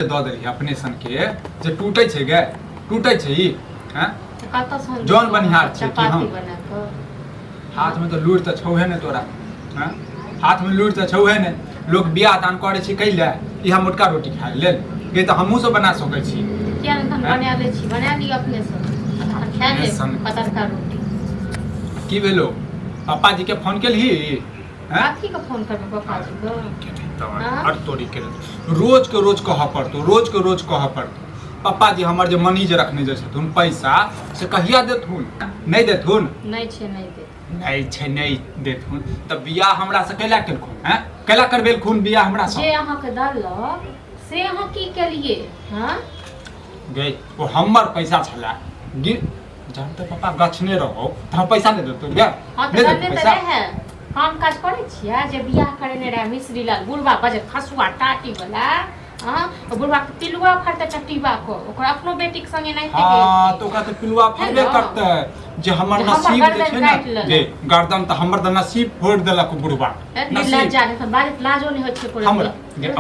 दऽ देली अपने सन के जे टूटे छै गे टूटे छै ई हैं जौन बनिहार छै कि हम हाथ में तो लूर तो छौहे ने तोरा हैं हाथ में लूर तो छौहे ने लोग बियाह दान करे छै कैले इहा मोटका रोटी खाय लेल के त हमहु सब बना सकै छी क्या हम बना ले छी बना ली अपने से खा ले पतरका रोटी की भेलो पापा जी के फोन केलही हैं काठी का फोन करबे पापा जी को हर तोरी के रोज के रोज कह पड़तो रोज के रोज कह पड़तो पापा जी हमर जे मनी जे रखने जे छथुन पैसा से कहिया देथुन नहीं देथुन नहीं छे नहीं दे नहीं छे नहीं देथुन त बियाह हमरा से कैला केलखुन हैं कैला करबेलखुन बियाह हमरा से जे अहाँ के दलक से अहाँ की केलिए हां गई वो हमर पैसा छला गिर जब तक पापा गछने रहो त हम पैसा नहीं देतो गे हां त दे त रहे काम काज करे छिया जे बियाह करेने रहे मिश्री लाल बुढ़वा बजे खसुआ टाटी वाला हां बुढ़वा के पिलुआ फरते चट्टीबा को ओकरा अपनो बेटी के संगे नहीं थे हां तो ओकरा त पिलुआ फरबे करते जे हमर नसीब जे छै ना जे गर्दन त हमर त नसीब फोड़ देलक बुढ़वा नसीब जाने त बात लाजो नहीं होय छै कोई हमरा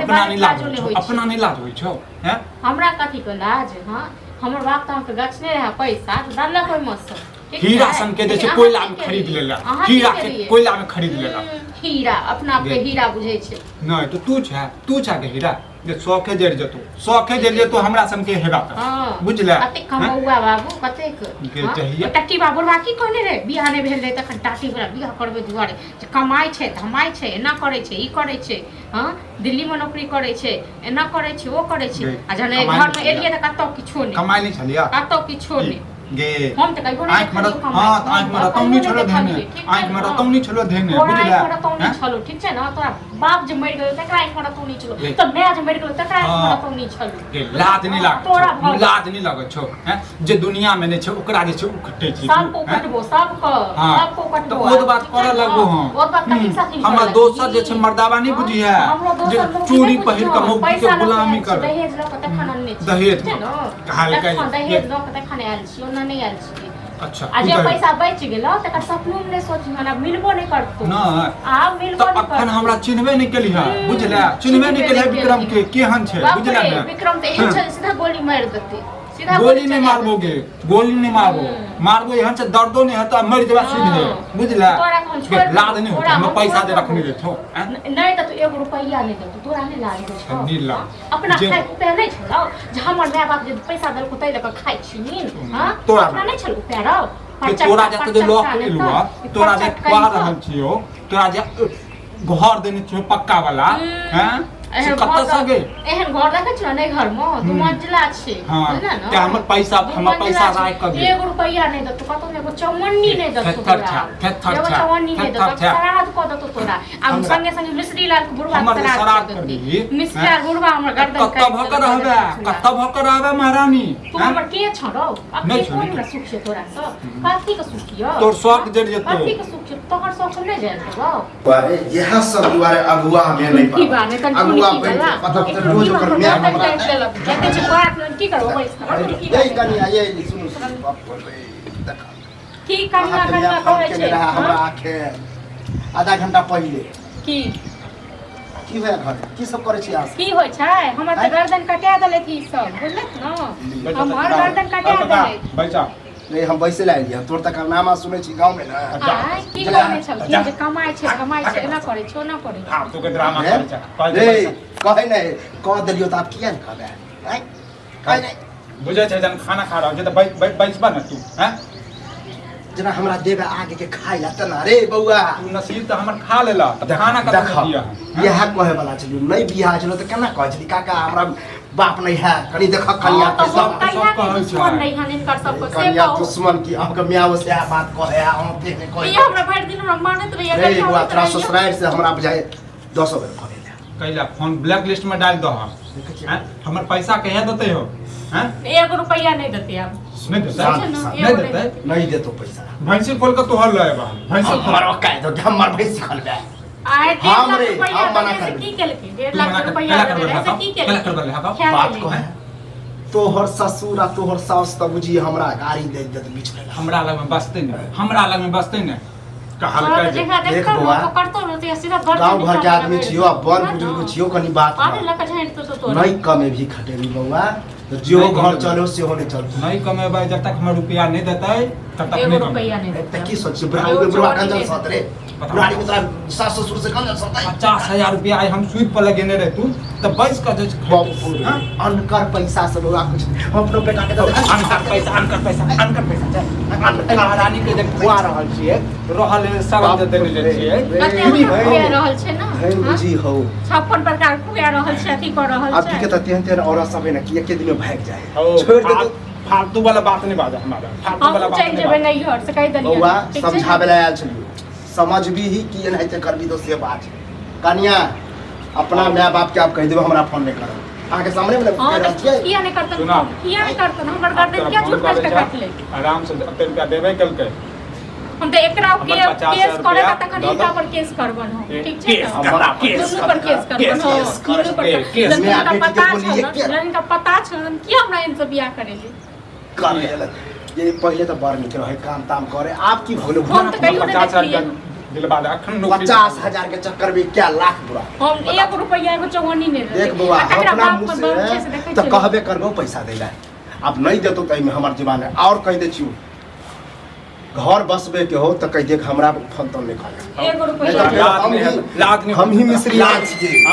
अपना नहीं लाज अपना नहीं लाज होय छौ हैं हमरा कथि के लाज हां हमर बाप त हमके गछने रहे पैसा त दल्ला कोई मत हीरा सन के जैसे कोयला में खरीद लेला हीरा के कोयला में खरीद लेला हीरा अपना पे हीरा बुझै छै नहीं तो तू छा के हीरा जे शौखे जड़ जतो हमरा सन के हेबा त बुझले कते कमौआ बाबू कते के चाहिए टट्टी बाबू बुढ़वा की कहने रे बियाह नहीं भेल रे तखन टाटी वाला बियाह करबे दुआरे जे कमाई छै धमाई छै एना करे छै ई करे छै हां दिल्ली में नौकरी करे छै एना करे छै ओ करे छै आ जने घर में एलिए त कतौ किछो नहीं कमाई नहीं छलिया कतौ किछो नहीं गे हम त कहियो नहीं मरत हां आंख में रतौनी छलो धेने आंख में रतौनी छलो धेने बुझले आंख में रतौनी छलो ठीक छै ना तोरा बाप जे मर गेल तकरा आंख में रतौनी छलो त माय जे मर गेल तकरा आंख में रतौनी छलो गे लाज नहीं लाग छौ हैं जे दुनिया में नहीं छै ओकरा जे छै उखटे छै सब को कटबो सब को कटबो तो ओद बात करे लगबो हम ओद बात कथि साथी हमरा दोसर जे छै मर्दावा नहीं बुझी है जे चोरी पहिर के मौकी के गुलामी कर दहेज ल के तखन अन्ने दहेज हाल के दहेज ल के तखन आयल छी ओना नहीं आयल छी अच्छा आ जे पैसा बच गेलो तकर सपनो में नहीं सोची हमरा मिलबो नहीं करतो ना आ मिलबो नहीं करतो अखन हमरा चिन्हबे नहीं केली है बुझले चिन्हबे नहीं केली है विक्रम के केहन छै बुझले ना विक्रम त एहन छै सीधा गोली मार देते सीधा गोली नहीं मारबोगे गोली नहीं मारबो एहन से दर्दो नहीं होता मर जेबा सीधे बुझले लाद नहीं होता हम पैसा दे रखने देथो नहीं त तू 1 रुपया नहीं देतो तोरा नहीं लाग दे नहीं ला अपना खाए पे नहीं छलो जे हमर माय बाप जे पैसा देलको तै लक खाइ छी हां तोरा नहीं छलो पैरा तोरा जे तो लोक एलुआ तोरा जे खवा रहल छियो तोरा जे घर देने छियो पक्का वाला हैं एहन कत्ता से गे एहन घर देखे छ नहीं घर में दू मंजिला छै बुझला ना ते हमर पैसा राख के दे 1 रुपया नहीं दतो कतो एगो चौमन्नी नहीं दतो एगो चौमन्नी नहीं दतो श्राद्ध को दतो तोरा आ संगे संगे मिश्री लाल के बुढ़वा श्राद्ध कर दी मिश्री लाल बुढ़वा हमर गर्दन कत्ता भकर रहबे महारानी तू हमर के छरो अपने कोन ला सुख छै तोरा से काथी के सुख यो तोर शौक जड़ जेतो काथी के सुख छै तोहर शौक नहीं जानतो अरे यह सब दुआरे अगुआ में नहीं की बात है अगुआ पता रोज कर मैं हमरा कहते छै बात की करबो पैसा ए कनिया ये सुन बाप बोले देखा की कनिया करे छै हमरा आखे आधा घंटा पहले की होय घर की सब करे छी आज की होय छै हमर त गर्दन कटा देले की सब बुझलक न हमर गर्दन कटा देले बैठा नहीं हम वैसे ला लिया तोर तक नामा सुनै छी गांव में ना की कहने छल कि जे कमाई छै एना करे छै ओना करे हां तो के ड्रामा करे छै रे कहे नहीं कह देलियो त आप किया नहीं कहबे हैं कहे नहीं बुझे छै जन खाना खा रहा है तो बैठबा न तू हैं जना हमरा देबे आगे के खाइ ला तना रे बौआ तू नसीब त हमर खा लेला खाना का दिया यह कहे वाला छलियो नहीं बियाह छलो त केना कहै छली काका हमरा बाप नहीं है कनी देख कनिया तो सब कहै छै नहीं हने कर सब से कनिया दुश्मन की हमके मियाँ से बात कहे हम देख नहीं कहे ये हमरा भर दिन हमरा मानत रहिए रे बुआ तोरा ससुराल से हमरा बुझाए 200 बेर कहले कैला फोन ब्लैक लिस्ट में डाल दो हैं हमर पैसा कहे देते हो हैं 1 रुपया नहीं देते आप नहीं देते नहीं देतो पैसा भैंसी खोल के तोहर ले बा भैंसी हमर काहे तो हमर भैंसी खोलबे आए हम रे हम मना कर की केलके 1.5 लाख रुपया ऐसे की केलके बात कहे तोहर ससुर आ तोहर सास त बुझी हमरा गाड़ी दे देत बीच में हमरा लग में बसते नहीं हमरा लग में बसते नहीं कहल तोरा का तो देखा देख देखकर बौआ, पकड़तो न तो सीधा घर गांव भर के आदमी छियो अब बन बुजुर्ग छियो कनी बात पानी लगा झांट तो नहीं कमे भी खटेरी बउआ तो जो नहीं घर कमेबै। चलो से होने चलतो नहीं कमेबै जब तक हमर रुपया नहीं देतै तब तक एगो नहीं रुपया कमेबै। नहीं त देता की सोची बुढ़ा बुढ़ा कंजन साथ रे बुढ़ारी को तोरा सास ससुर से कंजन साथ 50,000 रुपया आइ हम सूद पर लगेने रहे तू तब बैस का जे हाँ? अनकर पैसा से बउआ कुछ हम अपनो बेटा के अनकर पैसा रानी के जब खुआ रहल छियै रहल सब जे देने छियै कते हमरा खुआ रहल छै ना है बुझी हो 56 प्रकार खुआ रहल छै अथी कर रहल अब छै के त तेहन तेहन औरत सब है ना कि एक दिन में भाग जाए ओ, छोड़ दे तो फालतू वाला बात नहीं बाजा हमारा फालतू वाला हम बात चल नहीं जेबै बाजा। नहीं घर से कहि दलिया बउआ समझावे ला आयल छलियो समझबी ही कि एनाहिते करबी तो से बात है कन्या अपना माय बाप के आप कह देबो हमरा फोन नहीं करब अहाँ के सामने में हां कह तो रहल छियै किया नहीं करतन सुना। किया नहीं करतन हमर गर्दन क्या झूठ काट के काट ले आराम से अपने रुपया देबे कलकै हम तो एकरा के हमर 50,000 केस करे रुपया तखन दऽ इनका दो। पर केस करबन हो केस ठीक छै ना हमरा केस दुनू पर केस करबन हो केस कर, दुनू पर केस में लड़का आगे पता के बोलिए छ क्या? लड़का पता छ कि हमरा इनसे बियाह करेले कर ये पहले तो बड़ निक रहे काम ताम करे आप की भगलो हम तो कहियो नहीं 50,000 देखलिए दिलवा दे अखन नौकरी 50,000 के चक्कर में क्या लाख बुरा हम 1 रुपया एगो चवन्नी नहीं रहे देख बउआ एकरा अपना बाप मुंह पर बहुत अच्छे से से देखै तो छै कहबे करबो पैसा देला अब नहीं देतो त में हमर जीवन है और कह दे छियो घर बसबे के हो तो कह दे हमरा फोन तो नहीं कर 1 रुपया हम ही लाद नहीं हम ही मिस्त्री लाग छिए